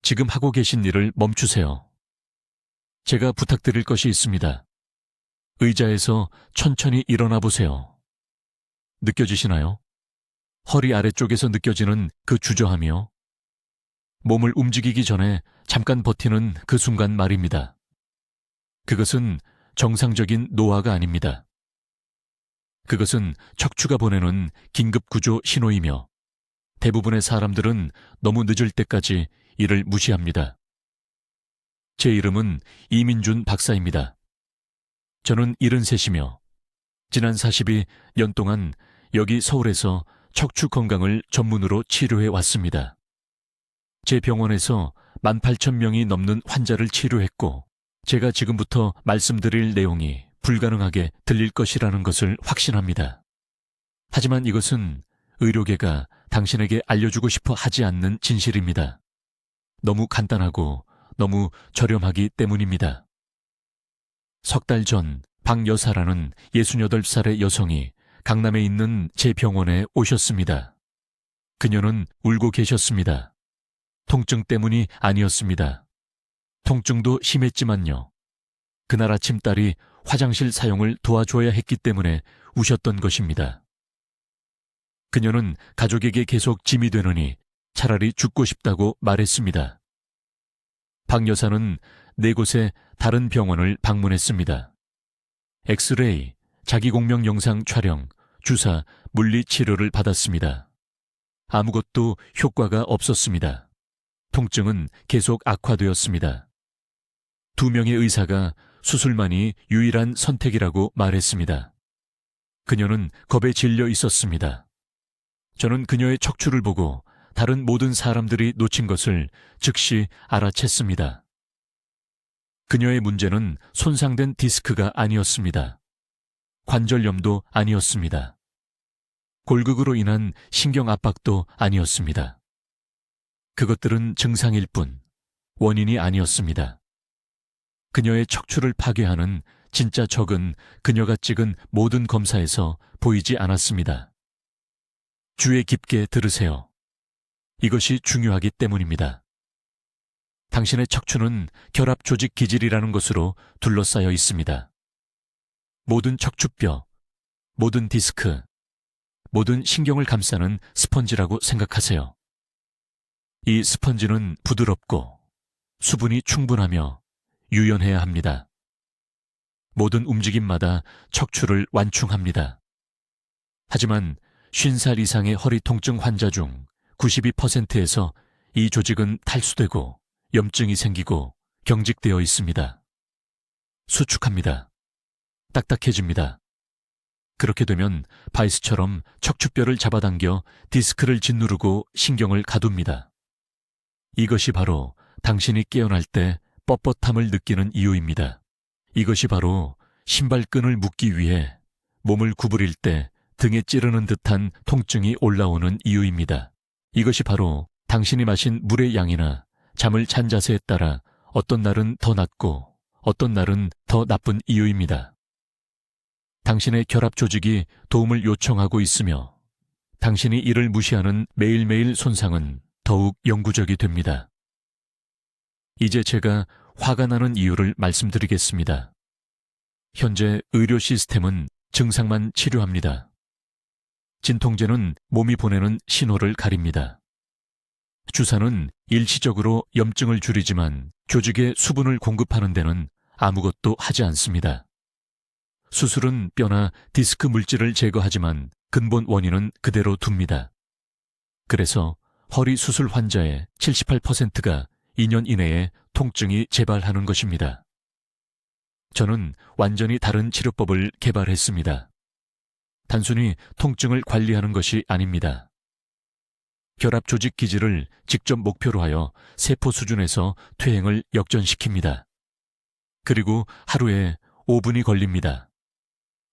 지금 하고 계신 일을 멈추세요. 제가 부탁드릴 것이 있습니다. 의자에서 천천히 일어나 보세요. 느껴지시나요? 허리 아래쪽에서 느껴지는 그 주저함이요. 몸을 움직이기 전에 잠깐 버티는 그 순간 말입니다. 그것은 정상적인 노화가 아닙니다. 그것은 척추가 보내는 긴급구조 신호이며 대부분의 사람들은 너무 늦을 때까지 이를 무시합니다. 제 이름은 이민준 박사입니다. 저는 73이며 지난 42년 동안 여기 서울에서 척추 건강을 전문으로 치료해 왔습니다. 제 병원에서 18,000명이 넘는 환자를 치료했고 제가 지금부터 말씀드릴 내용이 불가능하게 들릴 것이라는 것을 확신합니다. 하지만 이것은 의료계가 당신에게 알려주고 싶어 하지 않는 진실입니다. 너무 간단하고 너무 저렴하기 때문입니다. 석 달 전 박 여사라는 68살의 여성이 강남에 있는 제 병원에 오셨습니다. 그녀는 울고 계셨습니다. 통증 때문이 아니었습니다. 통증도 심했지만요. 그날 아침 딸이 화장실 사용을 도와줘야 했기 때문에 우셨던 것입니다. 그녀는 가족에게 계속 짐이 되느니 차라리 죽고 싶다고 말했습니다. 박 여사는 4곳의 다른 병원을 방문했습니다. 엑스레이, 자기공명 영상 촬영, 주사, 물리치료를 받았습니다. 아무것도 효과가 없었습니다. 통증은 계속 악화되었습니다. 2명의 의사가 수술만이 유일한 선택이라고 말했습니다. 그녀는 겁에 질려 있었습니다. 저는 그녀의 척추를 보고 다른 모든 사람들이 놓친 것을 즉시 알아챘습니다. 그녀의 문제는 손상된 디스크가 아니었습니다. 관절염도 아니었습니다. 골극으로 인한 신경 압박도 아니었습니다. 그것들은 증상일 뿐 원인이 아니었습니다. 그녀의 척추를 파괴하는 진짜 적은 그녀가 찍은 모든 검사에서 보이지 않았습니다. 귀에 깊게 들으세요. 이것이 중요하기 때문입니다. 당신의 척추는 결합 조직 기질이라는 것으로 둘러싸여 있습니다. 모든 척추뼈, 모든 디스크, 모든 신경을 감싸는 스펀지라고 생각하세요. 이 스펀지는 부드럽고 수분이 충분하며 유연해야 합니다. 모든 움직임마다 척추를 완충합니다. 하지만 50살 이상의 허리 통증 환자 중 92%에서 이 조직은 탈수되고 염증이 생기고 경직되어 있습니다. 수축합니다. 딱딱해집니다. 그렇게 되면 바이스처럼 척추뼈를 잡아당겨 디스크를 짓누르고 신경을 가둡니다. 이것이 바로 당신이 깨어날 때 뻣뻣함을 느끼는 이유입니다. 이것이 바로 신발끈을 묶기 위해 몸을 구부릴 때 등에 찌르는 듯한 통증이 올라오는 이유입니다. 이것이 바로 당신이 마신 물의 양이나 잠을 잔 자세에 따라 어떤 날은 더 낫고 어떤 날은 더 나쁜 이유입니다. 당신의 결합 조직이 도움을 요청하고 있으며 당신이 이를 무시하는 매일매일 손상은 더욱 영구적이 됩니다. 이제 제가 화가 나는 이유를 말씀드리겠습니다. 현재 의료 시스템은 증상만 치료합니다. 진통제는 몸이 보내는 신호를 가립니다. 주사는 일시적으로 염증을 줄이지만 조직에 수분을 공급하는 데는 아무것도 하지 않습니다. 수술은 뼈나 디스크 물질을 제거하지만 근본 원인은 그대로 둡니다. 그래서 허리 수술 환자의 78%가 2년 이내에 통증이 재발하는 것입니다. 저는 완전히 다른 치료법을 개발했습니다. 단순히 통증을 관리하는 것이 아닙니다. 결합 조직 기질을 직접 목표로 하여 세포 수준에서 퇴행을 역전시킵니다. 그리고 하루에 5분이 걸립니다.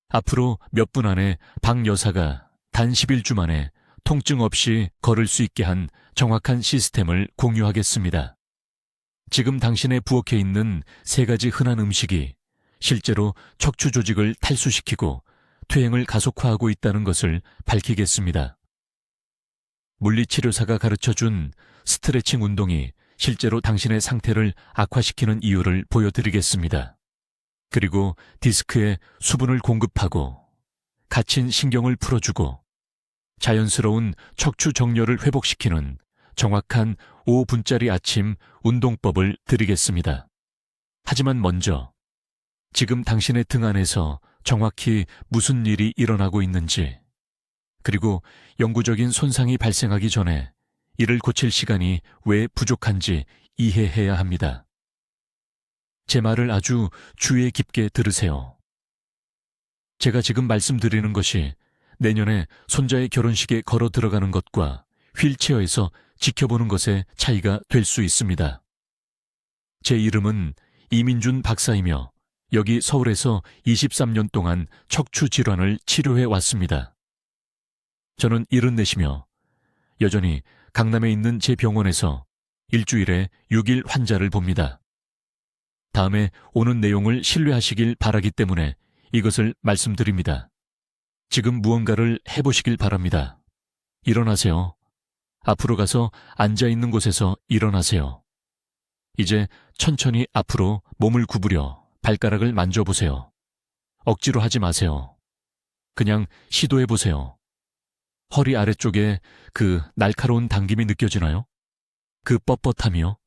앞으로 몇 분 안에 박 여사가 단 11주 만에 통증 없이 걸을 수 있게 한 정확한 시스템을 공유하겠습니다. 지금 당신의 부엌에 있는 3가지 흔한 음식이 실제로 척추 조직을 탈수시키고 퇴행을 가속화하고 있다는 것을 밝히겠습니다. 물리치료사가 가르쳐준 스트레칭 운동이 실제로 당신의 상태를 악화시키는 이유를 보여드리겠습니다. 그리고 디스크에 수분을 공급하고 갇힌 신경을 풀어주고 자연스러운 척추 정렬을 회복시키는 정확한 5분짜리 아침 운동법을 드리겠습니다. 하지만 먼저 지금 당신의 등 안에서 정확히 무슨 일이 일어나고 있는지, 그리고 영구적인 손상이 발생하기 전에 이를 고칠 시간이 왜 부족한지 이해해야 합니다. 제 말을 아주 주의 깊게 들으세요. 제가 지금 말씀드리는 것이 내년에 손자의 결혼식에 걸어 들어가는 것과 휠체어에서 지켜보는 것의 차이가 될 수 있습니다. 제 이름은 이민준 박사이며 여기 서울에서 23년 동안 척추 질환을 치료해 왔습니다. 저는 74이며 여전히 강남에 있는 제 병원에서 일주일에 6일 환자를 봅니다. 다음에 오는 내용을 신뢰하시길 바라기 때문에 이것을 말씀드립니다. 지금 무언가를 해보시길 바랍니다. 일어나세요. 앞으로 가서 앉아있는 곳에서 일어나세요. 이제 천천히 앞으로 몸을 구부려 발가락을 만져보세요. 억지로 하지 마세요. 그냥 시도해보세요. 허리 아래쪽에 그 날카로운 당김이 느껴지나요? 그 뻣뻣함이요?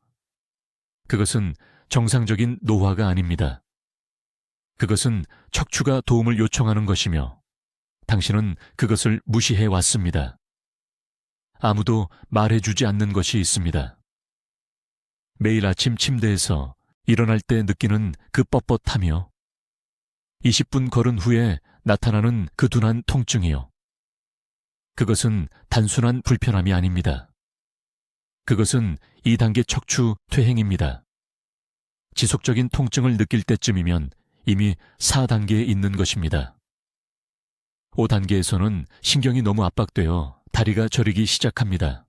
그것은 정상적인 노화가 아닙니다. 그것은 척추가 도움을 요청하는 것이며 당신은 그것을 무시해 왔습니다. 아무도 말해주지 않는 것이 있습니다. 매일 아침 침대에서 일어날 때 느끼는 그 뻣뻣함이요. 20분 걸은 후에 나타나는 그 둔한 통증이요. 그것은 단순한 불편함이 아닙니다. 그것은 2단계 척추 퇴행입니다. 지속적인 통증을 느낄 때쯤이면 이미 4단계에 있는 것입니다. 5단계에서는 신경이 너무 압박되어 다리가 저리기 시작합니다.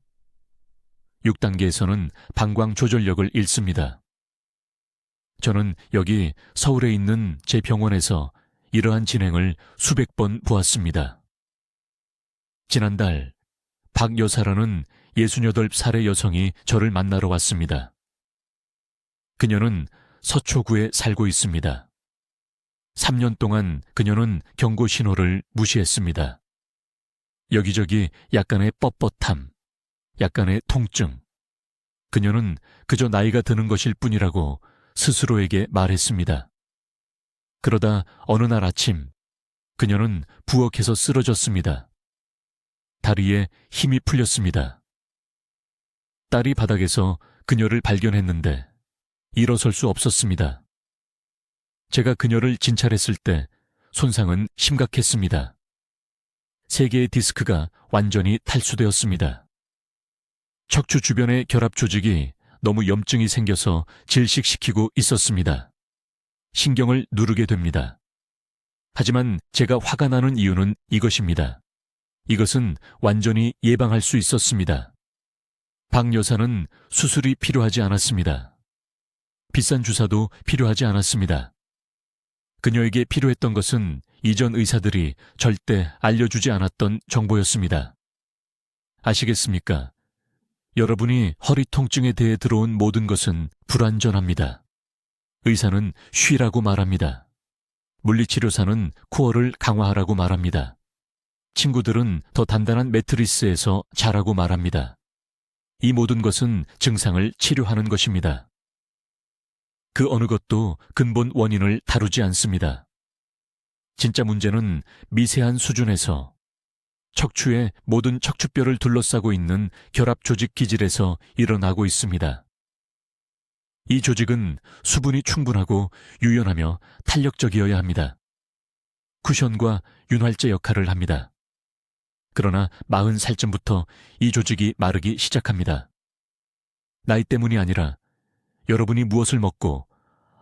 6단계에서는 방광 조절력을 잃습니다. 저는 여기 서울에 있는 제 병원에서 이러한 진행을 수백 번 보았습니다. 지난달 박 여사라는 68살의 여성이 저를 만나러 왔습니다. 그녀는 서초구에 살고 있습니다. 3년 동안 그녀는 경고 신호를 무시했습니다. 여기저기 약간의 뻣뻣함, 약간의 통증. 그녀는 그저 나이가 드는 것일 뿐이라고 스스로에게 말했습니다. 그러다 어느 날 아침 그녀는 부엌에서 쓰러졌습니다. 다리에 힘이 풀렸습니다. 딸이 바닥에서 그녀를 발견했는데 일어설 수 없었습니다. 제가 그녀를 진찰했을 때 손상은 심각했습니다. 3개의 디스크가 완전히 탈수되었습니다. 척추 주변의 결합 조직이 너무 염증이 생겨서 질식시키고 있었습니다. 신경을 누르게 됩니다. 하지만 제가 화가 나는 이유는 이것입니다. 이것은 완전히 예방할 수 있었습니다. 박 여사는 수술이 필요하지 않았습니다. 비싼 주사도 필요하지 않았습니다. 그녀에게 필요했던 것은 이전 의사들이 절대 알려주지 않았던 정보였습니다. 아시겠습니까? 여러분이 허리 통증에 대해 들어온 모든 것은 불완전합니다. 의사는 쉬라고 말합니다. 물리치료사는 코어를 강화하라고 말합니다. 친구들은 더 단단한 매트리스에서 자라고 말합니다. 이 모든 것은 증상을 치료하는 것입니다. 그 어느 것도 근본 원인을 다루지 않습니다. 진짜 문제는 미세한 수준에서 척추의 모든 척추뼈를 둘러싸고 있는 결합 조직 기질에서 일어나고 있습니다. 이 조직은 수분이 충분하고 유연하며 탄력적이어야 합니다. 쿠션과 윤활제 역할을 합니다. 그러나 40살쯤부터 이 조직이 마르기 시작합니다. 나이 때문이 아니라 여러분이 무엇을 먹고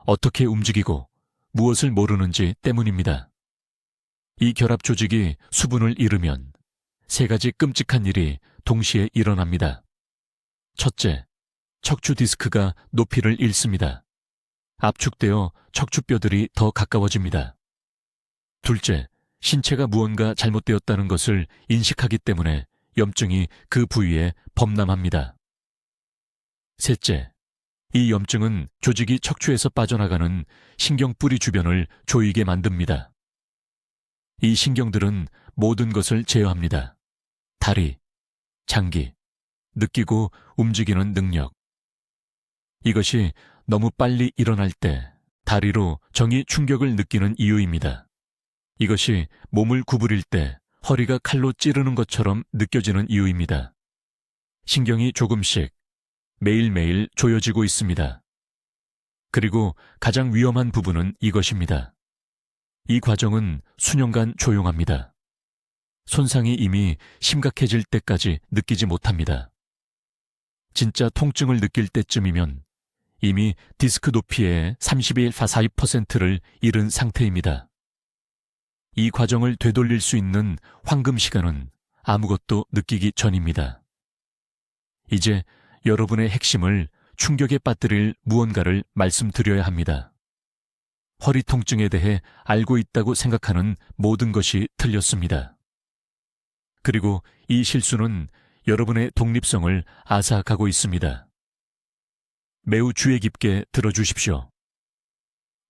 어떻게 움직이고 무엇을 모르는지 때문입니다. 이 결합 조직이 수분을 잃으면 3가지 끔찍한 일이 동시에 일어납니다. 첫째, 척추 디스크가 높이를 잃습니다. 압축되어 척추뼈들이 더 가까워집니다. 둘째, 신체가 무언가 잘못되었다는 것을 인식하기 때문에 염증이 그 부위에 범람합니다. 셋째, 이 염증은 조직이 척추에서 빠져나가는 신경뿌리 주변을 조이게 만듭니다. 이 신경들은 모든 것을 제어합니다. 다리, 장기, 느끼고 움직이는 능력. 이것이 너무 빨리 일어날 때 다리로 정이 충격을 느끼는 이유입니다. 이것이 몸을 구부릴 때 허리가 칼로 찌르는 것처럼 느껴지는 이유입니다. 신경이 조금씩 매일매일 조여지고 있습니다. 그리고 가장 위험한 부분은 이것입니다. 이 과정은 수년간 조용합니다. 손상이 이미 심각해질 때까지 느끼지 못합니다. 진짜 통증을 느낄 때쯤이면 이미 디스크 높이의 31.42%를 이른 상태입니다. 이 과정을 되돌릴 수 있는 황금 시간은 아무것도 느끼기 전입니다. 이제 여러분의 핵심을 충격에 빠뜨릴 무언가를 말씀드려야 합니다. 허리 통증에 대해 알고 있다고 생각하는 모든 것이 틀렸습니다. 그리고 이 실수는 여러분의 독립성을 앗아가고 있습니다. 매우 주의 깊게 들어주십시오.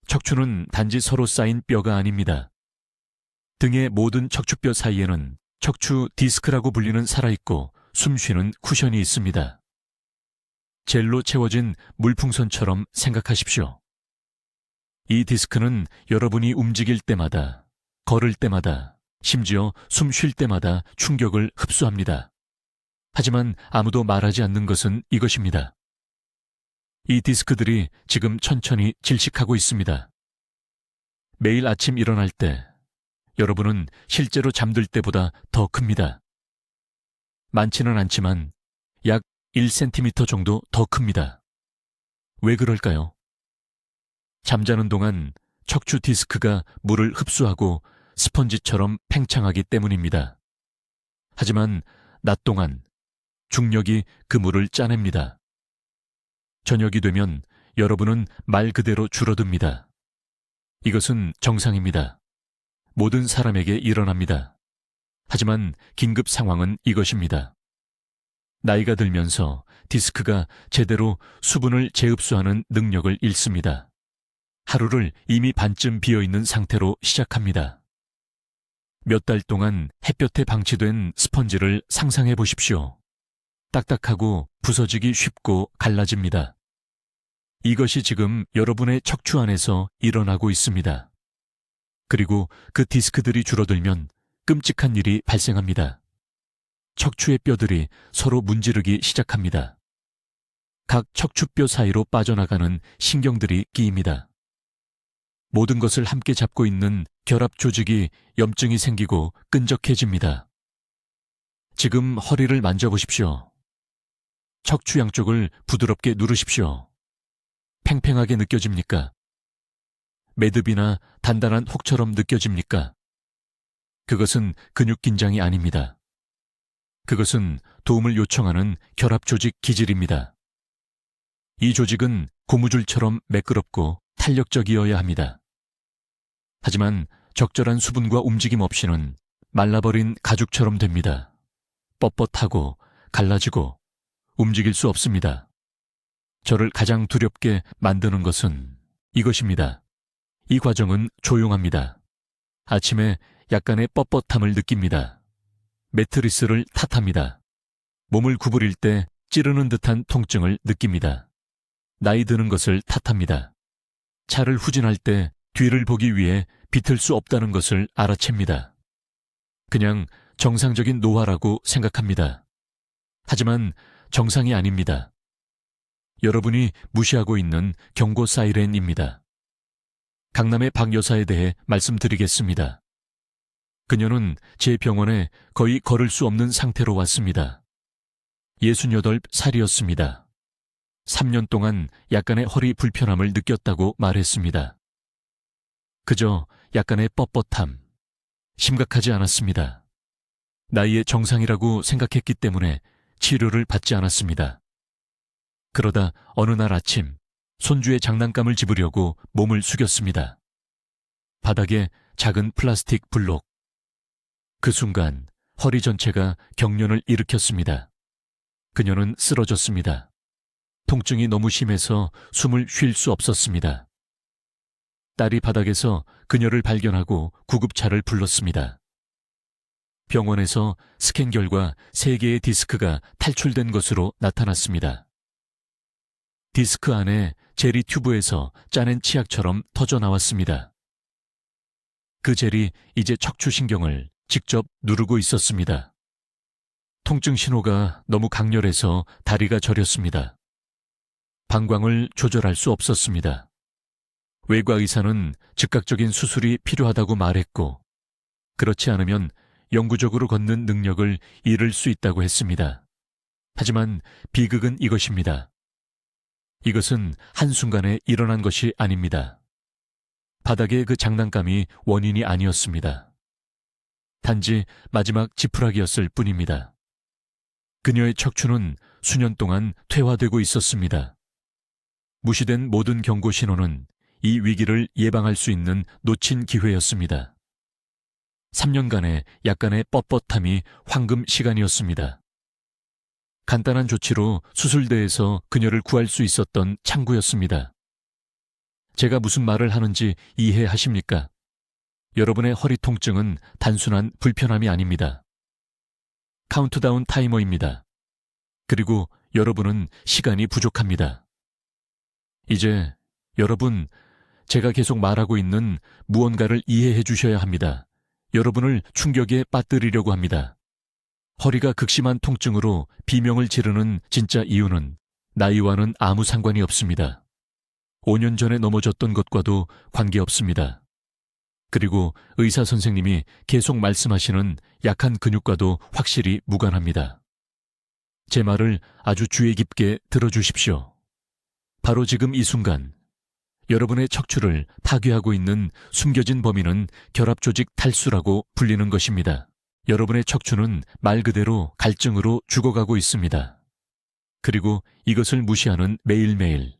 척추는 단지 서로 쌓인 뼈가 아닙니다. 등의 모든 척추뼈 사이에는 척추 디스크라고 불리는 살아있고 숨쉬는 쿠션이 있습니다. 젤로 채워진 물풍선처럼 생각하십시오. 이 디스크는 여러분이 움직일 때마다, 걸을 때마다, 심지어 숨 쉴 때마다 충격을 흡수합니다. 하지만 아무도 말하지 않는 것은 이것입니다. 이 디스크들이 지금 천천히 질식하고 있습니다. 매일 아침 일어날 때 여러분은 실제로 잠들 때보다 더 큽니다. 많지는 않지만 약 1cm 정도 더 큽니다. 왜 그럴까요? 잠자는 동안 척추 디스크가 물을 흡수하고 스펀지처럼 팽창하기 때문입니다. 하지만 낮 동안 중력이 그 물을 짜냅니다. 저녁이 되면 여러분은 말 그대로 줄어듭니다. 이것은 정상입니다. 모든 사람에게 일어납니다. 하지만 긴급 상황은 이것입니다. 나이가 들면서 디스크가 제대로 수분을 재흡수하는 능력을 잃습니다. 하루를 이미 반쯤 비어있는 상태로 시작합니다. 몇 달 동안 햇볕에 방치된 스펀지를 상상해 보십시오. 딱딱하고 부서지기 쉽고 갈라집니다. 이것이 지금 여러분의 척추 안에서 일어나고 있습니다. 그리고 그 디스크들이 줄어들면 끔찍한 일이 발생합니다. 척추의 뼈들이 서로 문지르기 시작합니다. 각 척추뼈 사이로 빠져나가는 신경들이 끼입니다. 모든 것을 함께 잡고 있는 결합 조직이 염증이 생기고 끈적해집니다. 지금 허리를 만져보십시오. 척추 양쪽을 부드럽게 누르십시오. 팽팽하게 느껴집니까? 매듭이나 단단한 혹처럼 느껴집니까? 그것은 근육 긴장이 아닙니다. 그것은 도움을 요청하는 결합 조직 기질입니다. 이 조직은 고무줄처럼 매끄럽고 탄력적이어야 합니다. 하지만 적절한 수분과 움직임 없이는 말라버린 가죽처럼 됩니다. 뻣뻣하고 갈라지고 움직일 수 없습니다. 저를 가장 두렵게 만드는 것은 이것입니다. 이 과정은 조용합니다. 아침에 약간의 뻣뻣함을 느낍니다. 매트리스를 탓합니다. 몸을 구부릴 때 찌르는 듯한 통증을 느낍니다. 나이 드는 것을 탓합니다. 차를 후진할 때 뒤를 보기 위해 비틀 수 없다는 것을 알아챕니다. 그냥 정상적인 노화라고 생각합니다. 하지만 정상이 아닙니다. 여러분이 무시하고 있는 경고 사이렌입니다. 강남의 박 여사에 대해 말씀드리겠습니다. 그녀는 제 병원에 거의 걸을 수 없는 상태로 왔습니다. 68살이었습니다. 3년 동안 약간의 허리 불편함을 느꼈다고 말했습니다. 그저 약간의 뻣뻣함, 심각하지 않았습니다. 나이의 정상이라고 생각했기 때문에 치료를 받지 않았습니다. 그러다 어느 날 아침 손주의 장난감을 집으려고 몸을 숙였습니다. 바닥에 작은 플라스틱 블록. 그 순간 허리 전체가 경련을 일으켰습니다. 그녀는 쓰러졌습니다. 통증이 너무 심해서 숨을 쉴 수 없었습니다. 딸이 바닥에서 그녀를 발견하고 구급차를 불렀습니다. 병원에서 스캔 결과 3개의 디스크가 탈출된 것으로 나타났습니다. 디스크 안에 젤이 튜브에서 짜낸 치약처럼 터져 나왔습니다. 그 젤이 이제 척추신경을 직접 누르고 있었습니다. 통증 신호가 너무 강렬해서 다리가 저렸습니다. 방광을 조절할 수 없었습니다. 외과 의사는 즉각적인 수술이 필요하다고 말했고, 그렇지 않으면 영구적으로 걷는 능력을 잃을 수 있다고 했습니다. 하지만 비극은 이것입니다. 이것은 한순간에 일어난 것이 아닙니다. 바닥의 그 장난감이 원인이 아니었습니다. 단지 마지막 지푸라기였을 뿐입니다. 그녀의 척추는 수년 동안 퇴화되고 있었습니다. 무시된 모든 경고 신호는 이 위기를 예방할 수 있는 놓친 기회였습니다. 3년간의 약간의 뻣뻣함이 황금 시간이었습니다. 간단한 조치로 수술대에서 그녀를 구할 수 있었던 창구였습니다. 제가 무슨 말을 하는지 이해하십니까? 여러분의 허리 통증은 단순한 불편함이 아닙니다. 카운트다운 타이머입니다. 그리고 여러분은 시간이 부족합니다. 이제 여러분, 제가 계속 말하고 있는 무언가를 이해해 주셔야 합니다. 여러분을 충격에 빠뜨리려고 합니다. 허리가 극심한 통증으로 비명을 지르는 진짜 이유는 나이와는 아무 상관이 없습니다. 5년 전에 넘어졌던 것과도 관계없습니다. 그리고 의사 선생님이 계속 말씀하시는 약한 근육과도 확실히 무관합니다. 제 말을 아주 주의 깊게 들어주십시오. 바로 지금 이 순간 여러분의 척추를 파괴하고 있는 숨겨진 범인은 결합조직 탈수라고 불리는 것입니다. 여러분의 척추는 말 그대로 갈증으로 죽어가고 있습니다. 그리고 이것을 무시하는 매일매일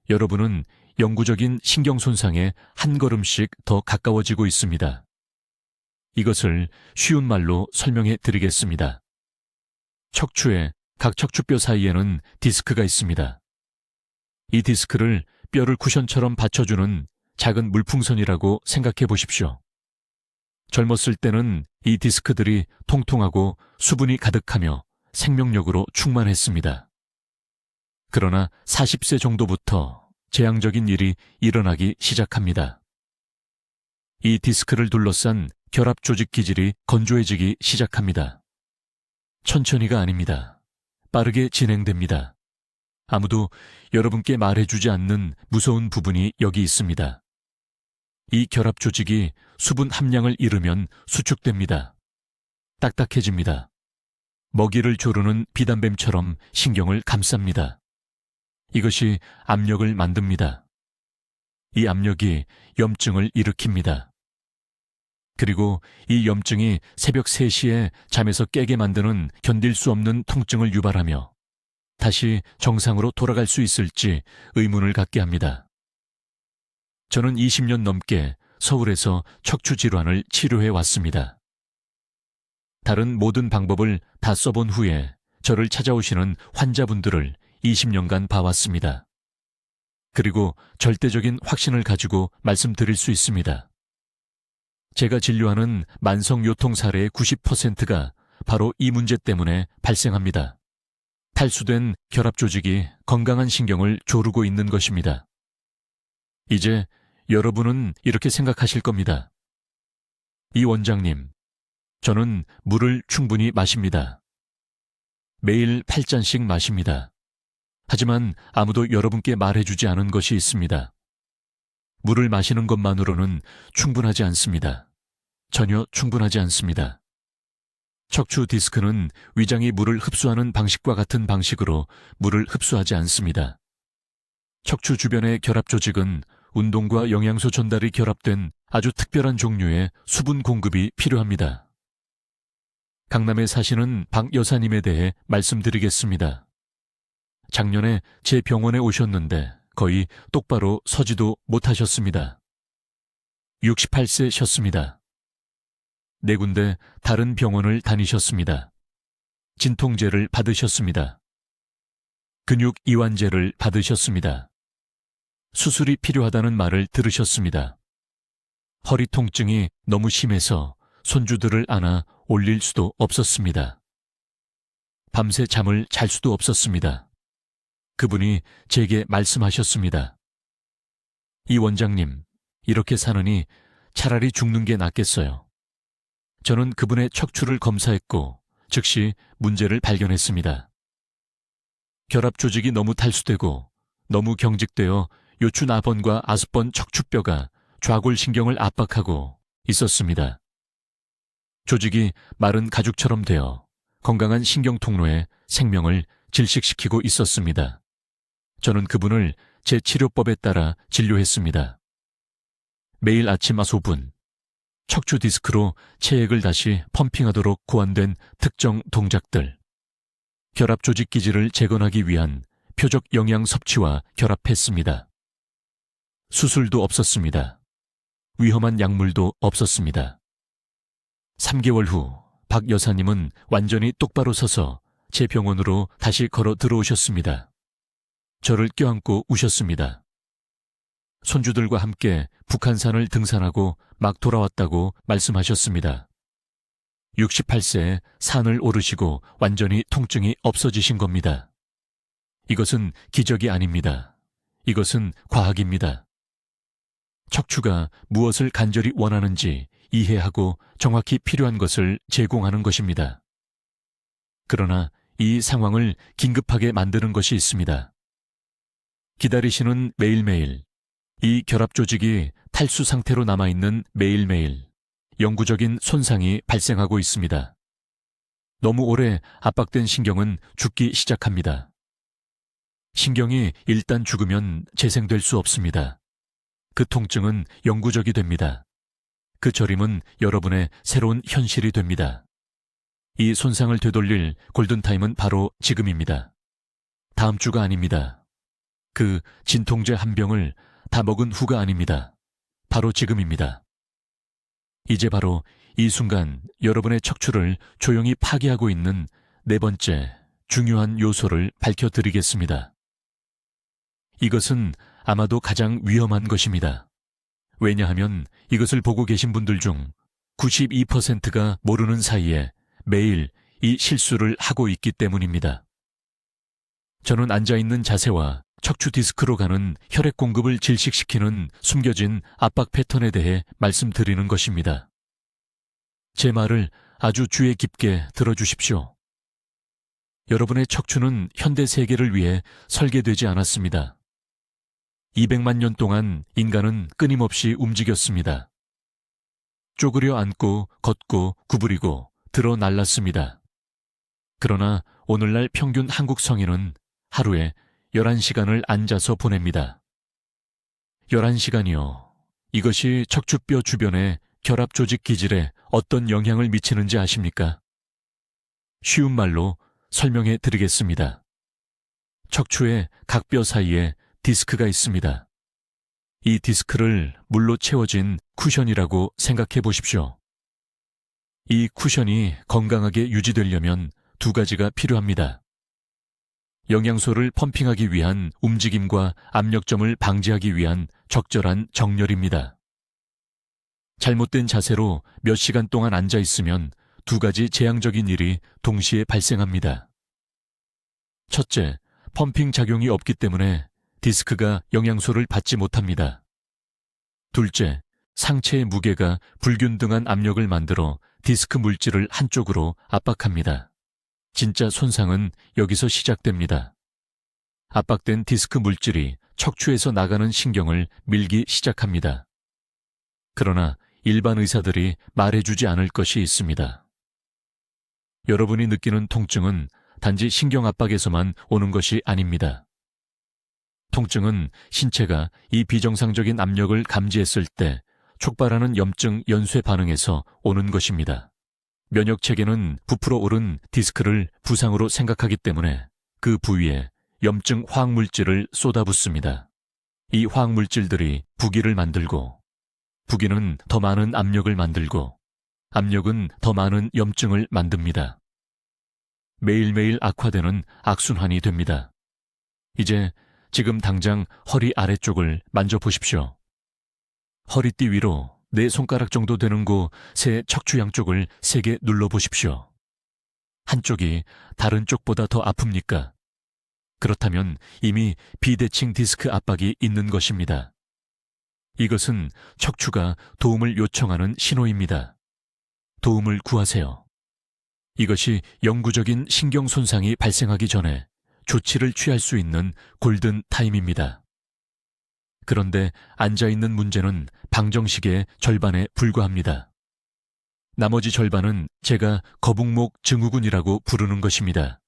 여러분은 영구적인 신경손상에 한 걸음씩 더 가까워지고 있습니다. 이것을 쉬운 말로 설명해 드리겠습니다. 척추의 각 척추뼈 사이에는 디스크가 있습니다. 이 디스크를 뼈를 쿠션처럼 받쳐주는 작은 물풍선이라고 생각해 보십시오. 젊었을 때는 이 디스크들이 통통하고 수분이 가득하며 생명력으로 충만했습니다. 그러나 40세 정도부터 재앙적인 일이 일어나기 시작합니다. 이 디스크를 둘러싼 결합 조직 기질이 건조해지기 시작합니다. 천천히가 아닙니다. 빠르게 진행됩니다. 아무도 여러분께 말해주지 않는 무서운 부분이 여기 있습니다. 이 결합 조직이 수분 함량을 잃으면 수축됩니다. 딱딱해집니다. 먹이를 조르는 비단뱀처럼 신경을 감쌉니다. 이것이 압력을 만듭니다. 이 압력이 염증을 일으킵니다. 그리고 이 염증이 새벽 3시에 잠에서 깨게 만드는 견딜 수 없는 통증을 유발하며 다시 정상으로 돌아갈 수 있을지 의문을 갖게 합니다. 저는 20년 넘게 서울에서 척추 질환을 치료해 왔습니다. 다른 모든 방법을 다 써본 후에 저를 찾아오시는 환자분들을 20년간 봐왔습니다. 그리고 절대적인 확신을 가지고 말씀드릴 수 있습니다. 제가 진료하는 만성 요통 사례의 90%가 바로 이 문제 때문에 발생합니다. 탈수된 결합 조직이 건강한 신경을 조르고 있는 것입니다. 이제 여러분은 이렇게 생각하실 겁니다. 이 원장님, 저는 물을 충분히 마십니다. 매일 8잔씩 마십니다. 하지만 아무도 여러분께 말해주지 않은 것이 있습니다. 물을 마시는 것만으로는 충분하지 않습니다. 전혀 충분하지 않습니다. 척추 디스크는 위장이 물을 흡수하는 방식과 같은 방식으로 물을 흡수하지 않습니다. 척추 주변의 결합 조직은 운동과 영양소 전달이 결합된 아주 특별한 종류의 수분 공급이 필요합니다. 강남에 사시는 박 여사님에 대해 말씀드리겠습니다. 작년에 제 병원에 오셨는데 거의 똑바로 서지도 못하셨습니다. 68세셨습니다. 4군데 다른 병원을 다니셨습니다. 진통제를 받으셨습니다. 근육 이완제를 받으셨습니다. 수술이 필요하다는 말을 들으셨습니다. 허리 통증이 너무 심해서 손주들을 안아 올릴 수도 없었습니다. 밤새 잠을 잘 수도 없었습니다. 그분이 제게 말씀하셨습니다. 이 원장님, 이렇게 사느니 차라리 죽는 게 낫겠어요. 저는 그분의 척추를 검사했고 즉시 문제를 발견했습니다. 결합 조직이 너무 탈수되고 너무 경직되어 요추나번과 아스번 척추뼈가 좌골신경을 압박하고 있었습니다. 조직이 마른 가죽처럼 되어 건강한 신경통로에 생명을 질식시키고 있었습니다. 저는 그분을 제 치료법에 따라 진료했습니다. 매일 아침 5분, 척추 디스크로 체액을 다시 펌핑하도록 고안된 특정 동작들, 결합 조직 기질을 재건하기 위한 표적 영양 섭취와 결합했습니다. 수술도 없었습니다. 위험한 약물도 없었습니다. 3개월 후 박 여사님은 완전히 똑바로 서서 제 병원으로 다시 걸어 들어오셨습니다. 저를 껴안고 우셨습니다. 손주들과 함께 북한산을 등산하고 막 돌아왔다고 말씀하셨습니다. 68세에 산을 오르시고 완전히 통증이 없어지신 겁니다. 이것은 기적이 아닙니다. 이것은 과학입니다. 척추가 무엇을 간절히 원하는지 이해하고 정확히 필요한 것을 제공하는 것입니다. 그러나 이 상황을 긴급하게 만드는 것이 있습니다. 기다리시는 매일매일, 이 결합 조직이 탈수 상태로 남아있는 매일매일 영구적인 손상이 발생하고 있습니다. 너무 오래 압박된 신경은 죽기 시작합니다. 신경이 일단 죽으면 재생될 수 없습니다. 그 통증은 영구적이 됩니다. 그 저림은 여러분의 새로운 현실이 됩니다. 이 손상을 되돌릴 골든타임은 바로 지금입니다. 다음 주가 아닙니다. 그 진통제 한 병을 다 먹은 후가 아닙니다. 바로 지금입니다. 이제 바로 이 순간 여러분의 척추를 조용히 파괴하고 있는 네 번째 중요한 요소를 밝혀드리겠습니다. 이것은 아마도 가장 위험한 것입니다. 왜냐하면 이것을 보고 계신 분들 중 92%가 모르는 사이에 매일 이 실수를 하고 있기 때문입니다. 저는 앉아있는 자세와 척추 디스크로 가는 혈액 공급을 질식시키는 숨겨진 압박 패턴에 대해 말씀드리는 것입니다. 제 말을 아주 주의 깊게 들어주십시오. 여러분의 척추는 현대 세계를 위해 설계되지 않았습니다. 200만 년 동안 인간은 끊임없이 움직였습니다. 쪼그려 앉고 걷고 구부리고 들어 날랐습니다. 그러나 오늘날 평균 한국 성인은 하루에 11시간을 앉아서 보냅니다. 11시간이요. 이것이 척추뼈 주변의 결합 조직 기질에 어떤 영향을 미치는지 아십니까? 쉬운 말로 설명해 드리겠습니다. 척추의 각 뼈 사이에 디스크가 있습니다. 이 디스크를 물로 채워진 쿠션이라고 생각해 보십시오. 이 쿠션이 건강하게 유지되려면 두 가지가 필요합니다. 영양소를 펌핑하기 위한 움직임과 압력점을 방지하기 위한 적절한 정렬입니다. 잘못된 자세로 몇 시간 동안 앉아 있으면 두 가지 재앙적인 일이 동시에 발생합니다. 첫째, 펌핑 작용이 없기 때문에 디스크가 영양소를 받지 못합니다. 둘째, 상체의 무게가 불균등한 압력을 만들어 디스크 물질을 한쪽으로 압박합니다. 진짜 손상은 여기서 시작됩니다. 압박된 디스크 물질이 척추에서 나가는 신경을 밀기 시작합니다. 그러나 일반 의사들이 말해주지 않을 것이 있습니다. 여러분이 느끼는 통증은 단지 신경 압박에서만 오는 것이 아닙니다. 통증은 신체가 이 비정상적인 압력을 감지했을 때 촉발하는 염증 연쇄 반응에서 오는 것입니다. 면역체계는 부풀어 오른 디스크를 부상으로 생각하기 때문에 그 부위에 염증 화학물질을 쏟아붓습니다. 이 화학물질들이 부기를 만들고 부기는 더 많은 압력을 만들고 압력은 더 많은 염증을 만듭니다. 매일매일 악화되는 악순환이 됩니다. 이제 지금 당장 허리 아래쪽을 만져보십시오. 허리띠 위로 네 손가락 정도 되는 곳의 척추 양쪽을 세게 눌러보십시오. 한쪽이 다른 쪽보다 더 아픕니까? 그렇다면 이미 비대칭 디스크 압박이 있는 것입니다. 이것은 척추가 도움을 요청하는 신호입니다. 도움을 구하세요. 이것이 영구적인 신경 손상이 발생하기 전에 조치를 취할 수 있는 골든 타임입니다. 그런데 앉아있는 문제는 방정식의 절반에 불과합니다. 나머지 절반은 제가 거북목 증후군이라고 부르는 것입니다.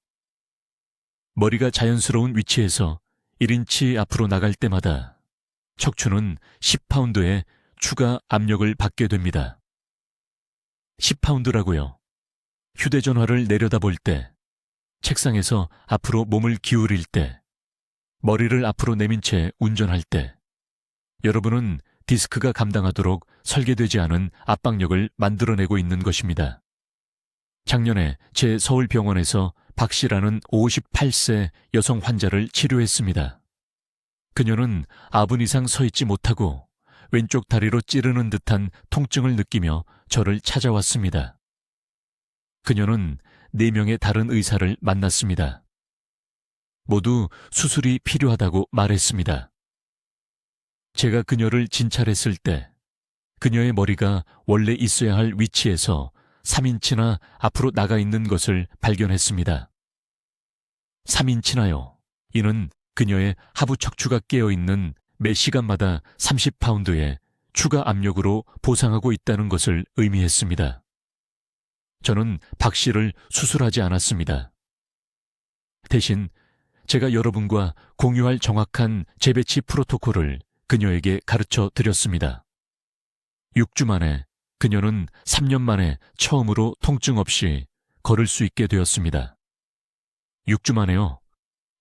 머리가 자연스러운 위치에서 1인치 앞으로 나갈 때마다 척추는 10파운드의 추가 압력을 받게 됩니다. 10파운드라고요. 휴대전화를 내려다볼 때, 책상에서 앞으로 몸을 기울일 때, 머리를 앞으로 내민 채 운전할 때, 여러분은 디스크가 감당하도록 설계되지 않은 압박력을 만들어내고 있는 것입니다. 작년에 제 서울병원에서 박 씨라는 58세 여성 환자를 치료했습니다. 그녀는 아분 이상 서 있지 못하고 왼쪽 다리로 찌르는 듯한 통증을 느끼며 저를 찾아왔습니다. 그녀는 4명의 다른 의사를 만났습니다. 모두 수술이 필요하다고 말했습니다. 제가 그녀를 진찰했을 때 그녀의 머리가 원래 있어야 할 위치에서 3인치나 앞으로 나가 있는 것을 발견했습니다. 3인치나요. 이는 그녀의 하부 척추가 깨어있는 매 시간마다 30파운드의 추가 압력으로 보상하고 있다는 것을 의미했습니다. 저는 박 씨를 수술하지 않았습니다. 대신 제가 여러분과 공유할 정확한 재배치 프로토콜을 그녀에게 가르쳐 드렸습니다. 6주 만에 그녀는 3년 만에 처음으로 통증 없이 걸을 수 있게 되었습니다. 6주 만에요.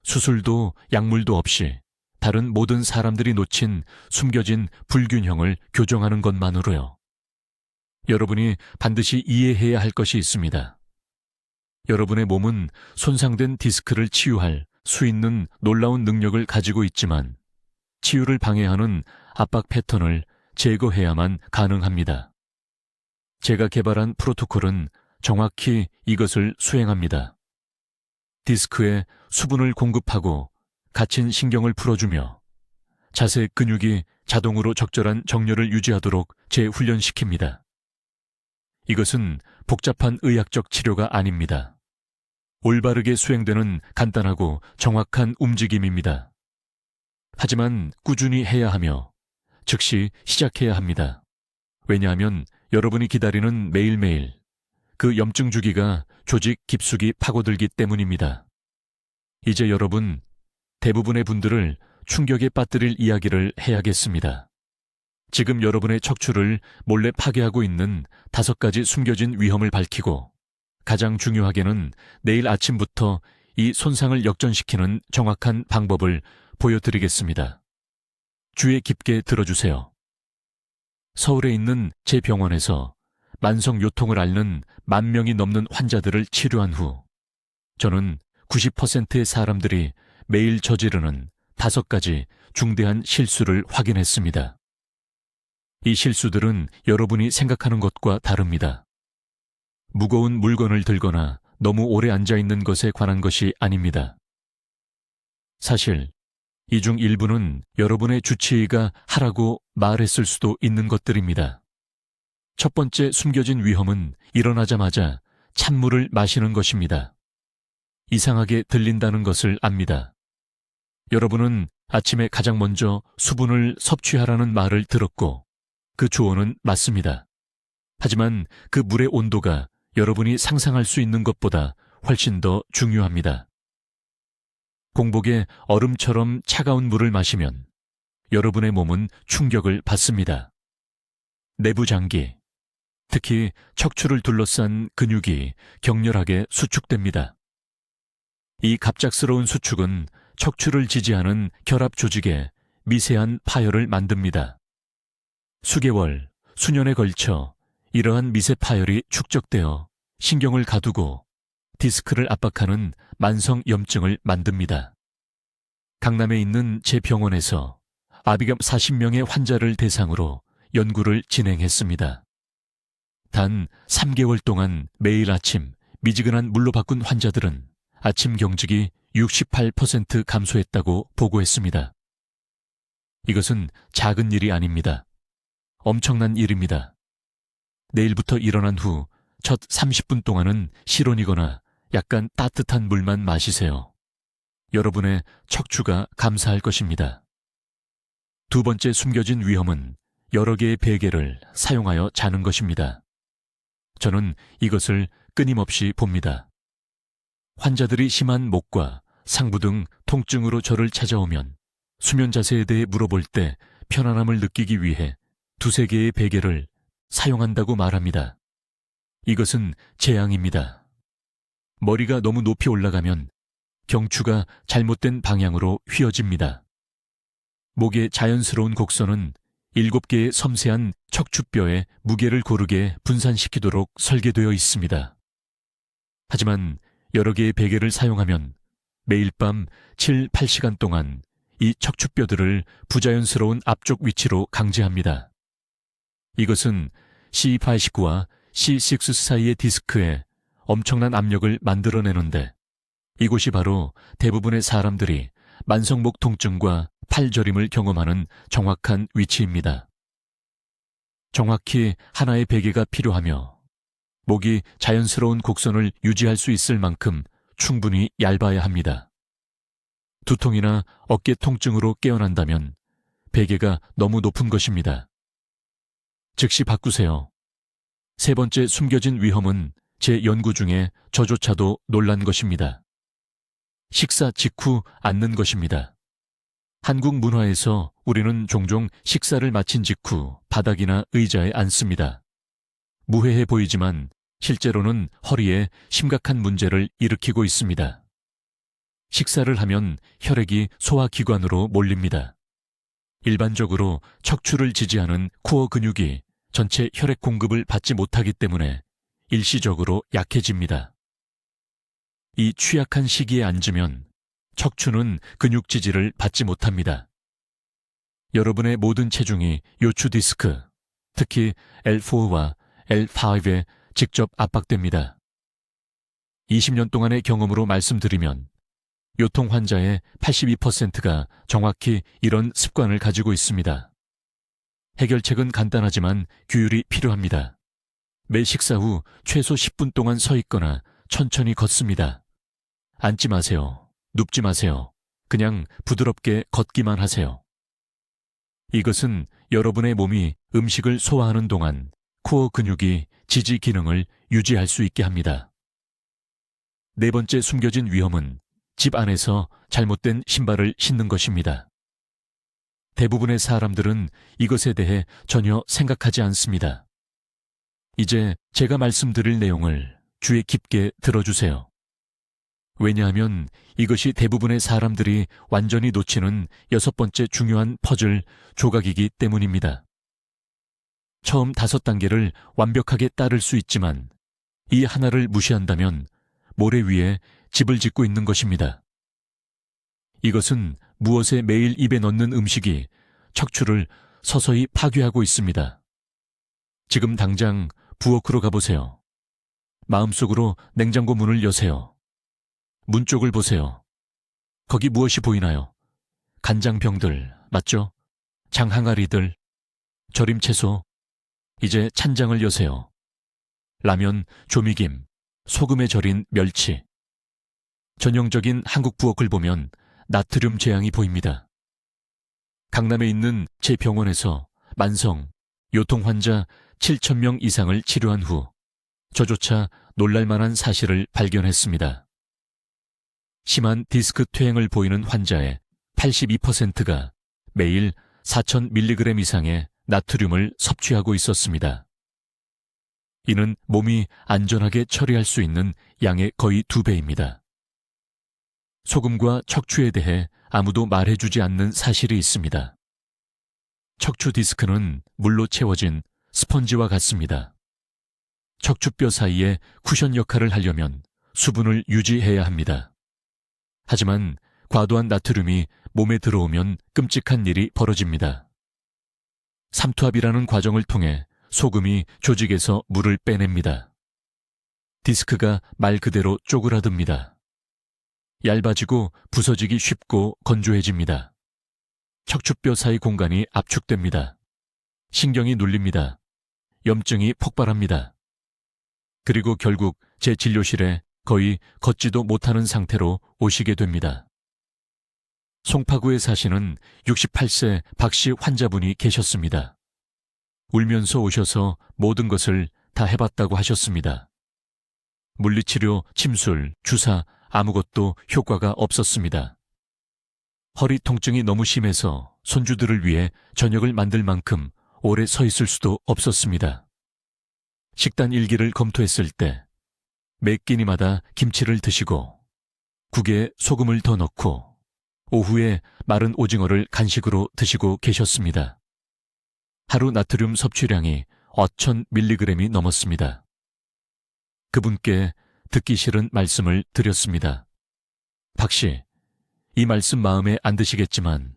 수술도 약물도 없이 다른 모든 사람들이 놓친 숨겨진 불균형을 교정하는 것만으로요. 여러분이 반드시 이해해야 할 것이 있습니다. 여러분의 몸은 손상된 디스크를 치유할 수 있는 놀라운 능력을 가지고 있지만 치유를 방해하는 압박 패턴을 제거해야만 가능합니다. 제가 개발한 프로토콜은 정확히 이것을 수행합니다. 디스크에 수분을 공급하고 갇힌 신경을 풀어주며 자세 근육이 자동으로 적절한 정렬을 유지하도록 재훈련시킵니다. 이것은 복잡한 의학적 치료가 아닙니다. 올바르게 수행되는 간단하고 정확한 움직임입니다. 하지만 꾸준히 해야 하며 즉시 시작해야 합니다. 왜냐하면 여러분이 기다리는 매일매일 그 염증 주기가 조직 깊숙이 파고들기 때문입니다. 이제 여러분, 대부분의 분들을 충격에 빠뜨릴 이야기를 해야겠습니다. 지금 여러분의 척추를 몰래 파괴하고 있는 5가지 숨겨진 위험을 밝히고 가장 중요하게는 내일 아침부터 이 손상을 역전시키는 정확한 방법을 보여드리겠습니다. 주의 깊게 들어주세요. 서울에 있는 제 병원에서 만성 요통을 앓는 10,000명이 넘는 환자들을 치료한 후 저는 90%의 사람들이 매일 저지르는 5가지 중대한 실수를 확인했습니다. 이 실수들은 여러분이 생각하는 것과 다릅니다. 무거운 물건을 들거나 너무 오래 앉아있는 것에 관한 것이 아닙니다. 사실 이 중 일부는 여러분의 주치의가 하라고 말했을 수도 있는 것들입니다. 첫 번째 숨겨진 위험은 일어나자마자 찬물을 마시는 것입니다. 이상하게 들린다는 것을 압니다. 여러분은 아침에 가장 먼저 수분을 섭취하라는 말을 들었고 그 조언은 맞습니다. 하지만 그 물의 온도가 여러분이 상상할 수 있는 것보다 훨씬 더 중요합니다. 공복에 얼음처럼 차가운 물을 마시면 여러분의 몸은 충격을 받습니다. 내부 장기, 특히 척추를 둘러싼 근육이 격렬하게 수축됩니다. 이 갑작스러운 수축은 척추를 지지하는 결합 조직에 미세한 파열을 만듭니다. 수개월, 수년에 걸쳐 이러한 미세 파열이 축적되어 신경을 가두고 디스크를 압박하는 만성 염증을 만듭니다. 강남에 있는 제 병원에서 아비감 40명의 환자를 대상으로 연구를 진행했습니다. 단 3개월 동안 매일 아침 미지근한 물로 바꾼 환자들은 아침 경직이 68% 감소했다고 보고했습니다. 이것은 작은 일이 아닙니다. 엄청난 일입니다. 내일부터 일어난 후 첫 30분 동안은 실온이거나 약간 따뜻한 물만 마시세요. 여러분의 척추가 감사할 것입니다. 두 번째 숨겨진 위험은 여러 개의 베개를 사용하여 자는 것입니다. 저는 이것을 끊임없이 봅니다. 환자들이 심한 목과 상부 등 통증으로 저를 찾아오면 수면 자세에 대해 물어볼 때 편안함을 느끼기 위해 두세 개의 베개를 사용한다고 말합니다. 이것은 재앙입니다. 머리가 너무 높이 올라가면 경추가 잘못된 방향으로 휘어집니다. 목의 자연스러운 곡선은 7개의 섬세한 척추뼈의 무게를 고르게 분산시키도록 설계되어 있습니다. 하지만 여러 개의 베개를 사용하면 매일 밤 7, 8시간 동안 이 척추뼈들을 부자연스러운 앞쪽 위치로 강제합니다. 이것은 C89와 C6 사이의 디스크에 엄청난 압력을 만들어내는데 이곳이 바로 대부분의 사람들이 만성목 통증과 팔저림을 경험하는 정확한 위치입니다. 정확히 하나의 베개가 필요하며 목이 자연스러운 곡선을 유지할 수 있을 만큼 충분히 얇아야 합니다. 두통이나 어깨 통증으로 깨어난다면 베개가 너무 높은 것입니다. 즉시 바꾸세요. 세 번째 숨겨진 위험은 제 연구 중에 저조차도 놀란 것입니다. 식사 직후 앉는 것입니다. 한국 문화에서 우리는 종종 식사를 마친 직후 바닥이나 의자에 앉습니다. 무해해 보이지만 실제로는 허리에 심각한 문제를 일으키고 있습니다. 식사를 하면 혈액이 소화기관으로 몰립니다. 일반적으로 척추를 지지하는 코어 근육이 전체 혈액 공급을 받지 못하기 때문에 일시적으로 약해집니다. 이 취약한 시기에 앉으면 척추는 근육 지지를 받지 못합니다. 여러분의 모든 체중이 요추 디스크, 특히 L4와 L5에 직접 압박됩니다. 20년 동안의 경험으로 말씀드리면 요통 환자의 82%가 정확히 이런 습관을 가지고 있습니다. 해결책은 간단하지만 규율이 필요합니다. 매 식사 후 최소 10분 동안 서 있거나 천천히 걷습니다. 앉지 마세요. 눕지 마세요. 그냥 부드럽게 걷기만 하세요. 이것은 여러분의 몸이 음식을 소화하는 동안 코어 근육이 지지 기능을 유지할 수 있게 합니다. 네 번째 숨겨진 위험은 집 안에서 잘못된 신발을 신는 것입니다. 대부분의 사람들은 이것에 대해 전혀 생각하지 않습니다. 이제 제가 말씀드릴 내용을 주의 깊게 들어주세요. 왜냐하면 이것이 대부분의 사람들이 완전히 놓치는 6번째 중요한 퍼즐 조각이기 때문입니다. 처음 5단계를 완벽하게 따를 수 있지만 이 하나를 무시한다면 모래 위에 집을 짓고 있는 것입니다. 이것은 무엇에 매일 입에 넣는 음식이 척추를 서서히 파괴하고 있습니다. 지금 당장 부엌으로 가보세요. 마음속으로 냉장고 문을 여세요. 문 쪽을 보세요. 거기 무엇이 보이나요? 간장병들, 맞죠? 장항아리들, 절임채소. 이제 찬장을 여세요. 라면, 조미김, 소금에 절인 멸치. 전형적인 한국 부엌을 보면 나트륨 재앙이 보입니다. 강남에 있는 제 병원에서 만성, 요통 환자 7,000명 이상을 치료한 후 저조차 놀랄만한 사실을 발견했습니다. 심한 디스크 퇴행을 보이는 환자의 82%가 매일 4,000mg 이상의 나트륨을 섭취하고 있었습니다. 이는 몸이 안전하게 처리할 수 있는 양의 거의 2배입니다. 소금과 척추에 대해 아무도 말해주지 않는 사실이 있습니다. 척추 디스크는 물로 채워진 스펀지와 같습니다. 척추뼈 사이에 쿠션 역할을 하려면 수분을 유지해야 합니다. 하지만 과도한 나트륨이 몸에 들어오면 끔찍한 일이 벌어집니다. 삼투압이라는 과정을 통해 소금이 조직에서 물을 빼냅니다. 디스크가 말 그대로 쪼그라듭니다. 얇아지고 부서지기 쉽고 건조해집니다. 척추뼈 사이 공간이 압축됩니다. 신경이 눌립니다. 염증이 폭발합니다. 그리고 결국 제 진료실에 거의 걷지도 못하는 상태로 오시게 됩니다. 송파구에 사시는 68세 박씨 환자분이 계셨습니다. 울면서 오셔서 모든 것을 다 해봤다고 하셨습니다. 물리치료, 침술, 주사 아무것도 효과가 없었습니다. 허리 통증이 너무 심해서 손주들을 위해 저녁을 만들 만큼 오래 서 있을 수도 없었습니다. 식단 일기를 검토했을 때 매 끼니마다 김치를 드시고 국에 소금을 더 넣고 오후에 마른 오징어를 간식으로 드시고 계셨습니다. 하루 나트륨 섭취량이 5,000mg이 넘었습니다. 그분께 듣기 싫은 말씀을 드렸습니다. 박씨, 이 말씀 마음에 안 드시겠지만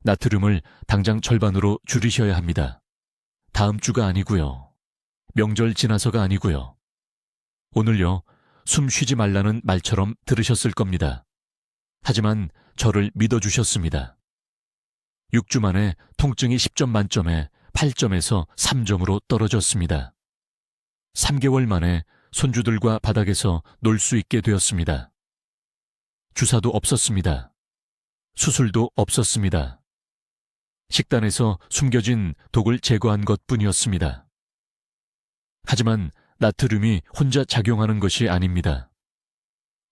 나트륨을 당장 절반으로 줄이셔야 합니다. 다음 주가 아니고요. 명절 지나서가 아니고요. 오늘요, 숨 쉬지 말라는 말처럼 들으셨을 겁니다. 하지만 저를 믿어주셨습니다. 6주 만에 통증이 10점 만점에 8점에서 3점으로 떨어졌습니다. 3개월 만에 손주들과 바닥에서 놀 수 있게 되었습니다. 주사도 없었습니다. 수술도 없었습니다. 식단에서 숨겨진 독을 제거한 것뿐이었습니다. 하지만 나트륨이 혼자 작용하는 것이 아닙니다.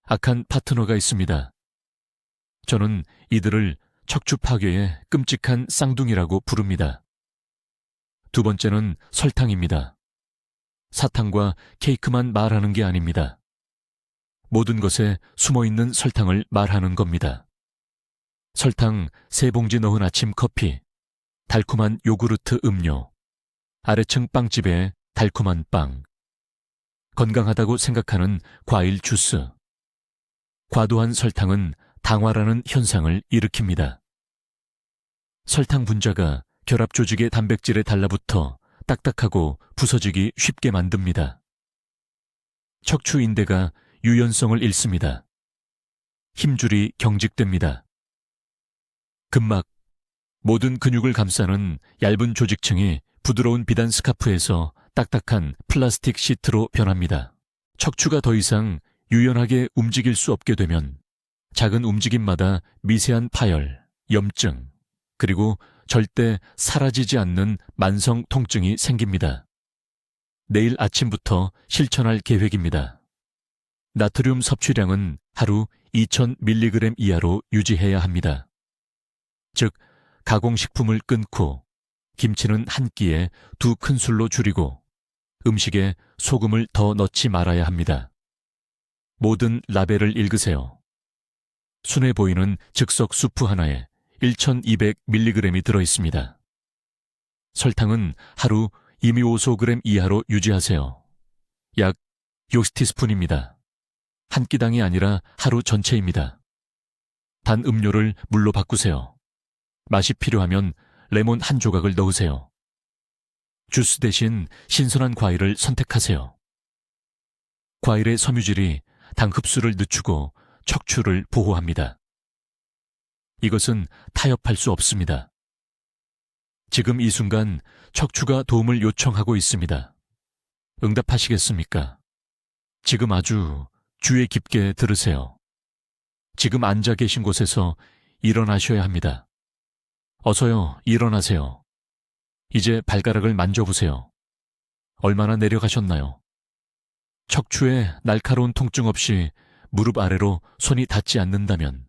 악한 파트너가 있습니다. 저는 이들을 척추 파괴의 끔찍한 쌍둥이라고 부릅니다. 두 번째는 설탕입니다. 사탕과 케이크만 말하는 게 아닙니다. 모든 것에 숨어있는 설탕을 말하는 겁니다. 설탕 3봉지 넣은 아침 커피, 달콤한 요구르트 음료, 아래층 빵집의 달콤한 빵, 건강하다고 생각하는 과일 주스. 과도한 설탕은 당화라는 현상을 일으킵니다. 설탕 분자가 결합 조직의 단백질에 달라붙어 딱딱하고 부서지기 쉽게 만듭니다. 척추인대가 유연성을 잃습니다. 힘줄이 경직됩니다. 근막, 모든 근육을 감싸는 얇은 조직층이 부드러운 비단 스카프에서 딱딱한 플라스틱 시트로 변합니다. 척추가 더 이상 유연하게 움직일 수 없게 되면 작은 움직임마다 미세한 파열, 염증, 그리고 절대 사라지지 않는 만성 통증이 생깁니다. 내일 아침부터 실천할 계획입니다. 나트륨 섭취량은 하루 2,000mg 이하로 유지해야 합니다. 즉, 가공식품을 끊고 김치는 한 끼에 2큰술로 줄이고 음식에 소금을 더 넣지 말아야 합니다. 모든 라벨을 읽으세요. 순해 보이는 즉석 수프 하나에 1,200mg이 들어있습니다. 설탕은 하루 2.5g 이하로 유지하세요. 약 6티스푼입니다. 한 끼당이 아니라 하루 전체입니다. 단 음료를 물로 바꾸세요. 맛이 필요하면 레몬 한 조각을 넣으세요. 주스 대신 신선한 과일을 선택하세요. 과일의 섬유질이 당 흡수를 늦추고 척추를 보호합니다. 이것은 타협할 수 없습니다. 지금 이 순간 척추가 도움을 요청하고 있습니다. 응답하시겠습니까? 지금 아주 주의 깊게 들으세요. 지금 앉아 계신 곳에서 일어나셔야 합니다. 어서요, 일어나세요. 이제 발가락을 만져보세요. 얼마나 내려가셨나요? 척추에 날카로운 통증 없이 무릎 아래로 손이 닿지 않는다면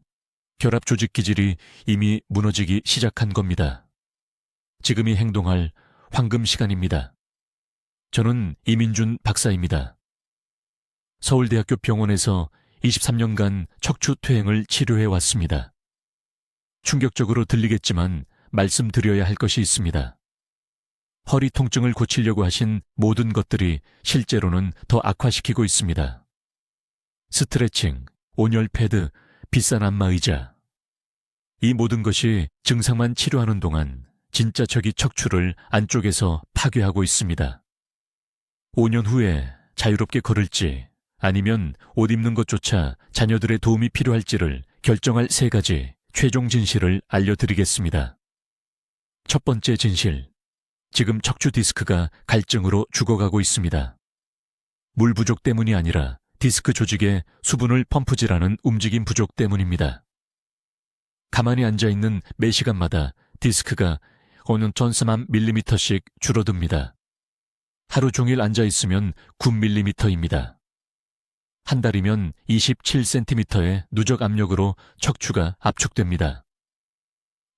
결합 조직 기질이 이미 무너지기 시작한 겁니다. 지금이 행동할 황금 시간입니다. 저는 이민준 박사입니다. 서울대학교 병원에서 23년간 척추 퇴행을 치료해 왔습니다. 충격적으로 들리겠지만 말씀드려야 할 것이 있습니다. 허리 통증을 고치려고 하신 모든 것들이 실제로는 더 악화시키고 있습니다. 스트레칭, 온열 패드, 비싼 안마의자, 이 모든 것이 증상만 치료하는 동안 진짜 척이 척추를 안쪽에서 파괴하고 있습니다. 5년 후에 자유롭게 걸을지 아니면 옷 입는 것조차 자녀들의 도움이 필요할지를 결정할 3가지 최종 진실을 알려드리겠습니다. 첫 번째 진실. 지금 척추 디스크가 갈증으로 죽어가고 있습니다. 물 부족 때문이 아니라 디스크 조직에 수분을 펌프질하는 움직임 부족 때문입니다. 가만히 앉아있는 매 시간마다 디스크가 어느 1,300mm씩 줄어듭니다. 하루 종일 앉아있으면 9mm입니다. 한 달이면 27cm의 누적 압력으로 척추가 압축됩니다.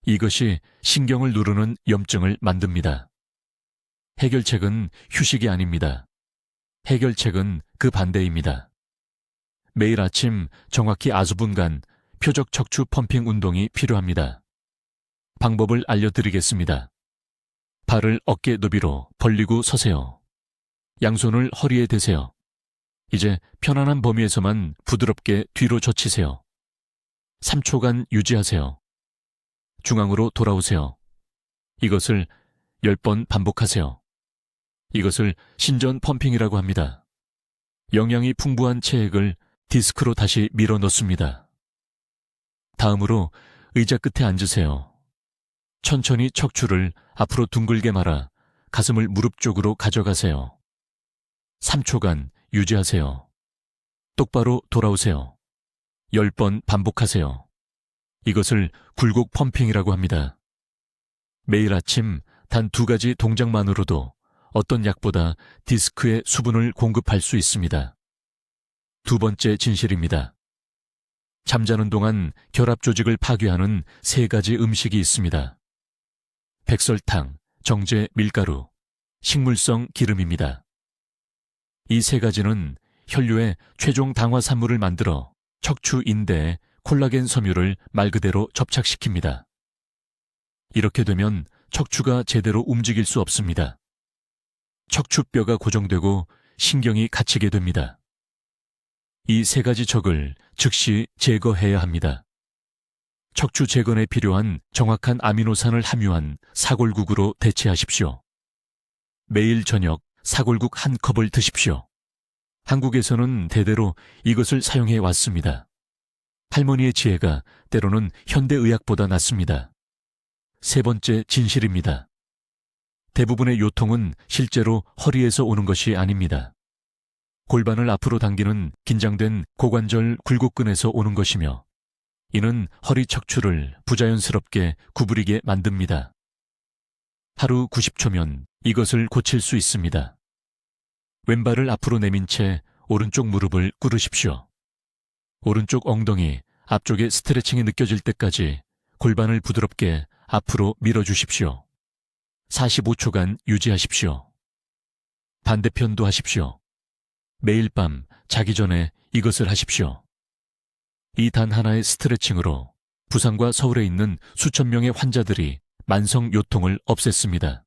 이것이 신경을 누르는 염증을 만듭니다. 해결책은 휴식이 아닙니다. 해결책은 그 반대입니다. 매일 아침 정확히 아수분간 표적 척추 펌핑 운동이 필요합니다. 방법을 알려드리겠습니다. 발을 어깨 너비로 벌리고 서세요. 양손을 허리에 대세요. 이제 편안한 범위에서만 부드럽게 뒤로 젖히세요. 3초간 유지하세요. 중앙으로 돌아오세요. 이것을 10번 반복하세요. 이것을 신전 펌핑이라고 합니다. 영양이 풍부한 체액을 디스크로 다시 밀어 넣습니다. 다음으로 의자 끝에 앉으세요. 천천히 척추를 앞으로 둥글게 말아 가슴을 무릎 쪽으로 가져가세요. 3초간 유지하세요. 똑바로 돌아오세요. 10번 반복하세요. 이것을 굴곡 펌핑이라고 합니다. 매일 아침 단 2가지 동작만으로도 어떤 약보다 디스크에 수분을 공급할 수 있습니다. 두 번째 진실입니다. 잠자는 동안 결합 조직을 파괴하는 3가지 음식이 있습니다. 백설탕, 정제 밀가루, 식물성 기름입니다. 이 3가지는 혈류에 최종 당화 산물을 만들어 척추 인대에 콜라겐 섬유를 말 그대로 접착시킵니다. 이렇게 되면 척추가 제대로 움직일 수 없습니다. 척추뼈가 고정되고 신경이 갇히게 됩니다. 이 3가지 적을 즉시 제거해야 합니다. 척추 재건에 필요한 정확한 아미노산을 함유한 사골국으로 대체하십시오. 매일 저녁 사골국 1컵을 드십시오. 한국에서는 대대로 이것을 사용해 왔습니다. 할머니의 지혜가 때로는 현대의학보다 낫습니다. 3번째 진실입니다. 대부분의 요통은 실제로 허리에서 오는 것이 아닙니다. 골반을 앞으로 당기는 긴장된 고관절 굴곡근에서 오는 것이며 이는 허리 척추를 부자연스럽게 구부리게 만듭니다. 하루 90초면 이것을 고칠 수 있습니다. 왼발을 앞으로 내민 채 오른쪽 무릎을 꿇으십시오. 오른쪽 엉덩이 앞쪽에 스트레칭이 느껴질 때까지 골반을 부드럽게 앞으로 밀어주십시오. 45초간 유지하십시오. 반대편도 하십시오. 매일 밤 자기 전에 이것을 하십시오. 이 단 하나의 스트레칭으로 부산과 서울에 있는 수천 명의 환자들이 만성 요통을 없앴습니다.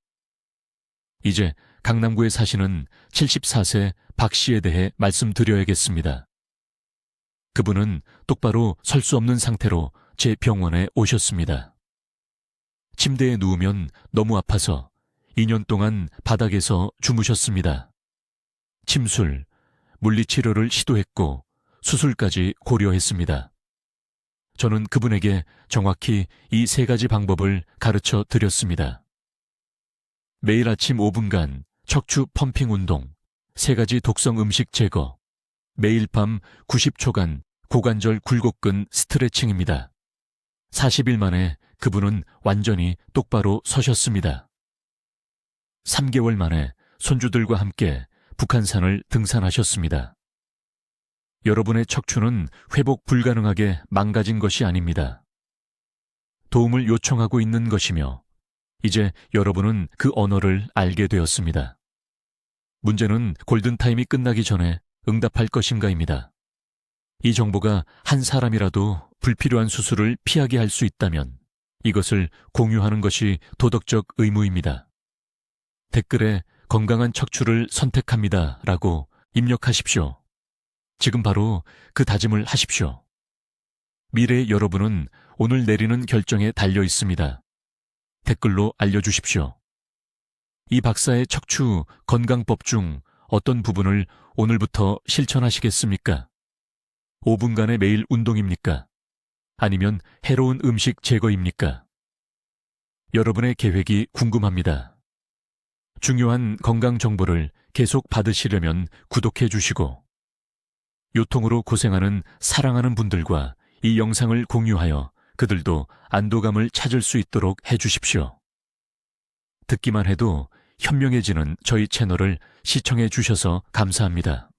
이제 강남구에 사시는 74세 박 씨에 대해 말씀드려야겠습니다. 그분은 똑바로 설 수 없는 상태로 제 병원에 오셨습니다. 침대에 누우면 너무 아파서 2년 동안 바닥에서 주무셨습니다. 침술, 물리치료를 시도했고 수술까지 고려했습니다. 저는 그분에게 정확히 이 3가지 방법을 가르쳐 드렸습니다. 매일 아침 5분간 척추 펌핑 운동, 3가지 독성 음식 제거, 매일 밤 90초간 고관절 굴곡근 스트레칭입니다. 40일 만에 그분은 완전히 똑바로 서셨습니다. 3개월 만에 손주들과 함께 북한산을 등산하셨습니다. 여러분의 척추는 회복 불가능하게 망가진 것이 아닙니다. 도움을 요청하고 있는 것이며 이제 여러분은 그 언어를 알게 되었습니다. 문제는 골든타임이 끝나기 전에 응답할 것인가입니다. 이 정보가 한 사람이라도 불필요한 수술을 피하게 할 수 있다면 이것을 공유하는 것이 도덕적 의무입니다. 댓글에 건강한 척추를 선택합니다 라고 입력하십시오. 지금 바로 그 다짐을 하십시오. 미래의 여러분은 오늘 내리는 결정에 달려 있습니다. 댓글로 알려주십시오. 이 박사의 척추 건강법 중 어떤 부분을 오늘부터 실천하시겠습니까? 5분간의 매일 운동입니까? 아니면 해로운 음식 제거입니까? 여러분의 계획이 궁금합니다. 중요한 건강 정보를 계속 받으시려면 구독해 주시고, 요통으로 고생하는 사랑하는 분들과 이 영상을 공유하여 그들도 안도감을 찾을 수 있도록 해주십시오. 듣기만 해도 현명해지는 저희 채널을 시청해 주셔서 감사합니다.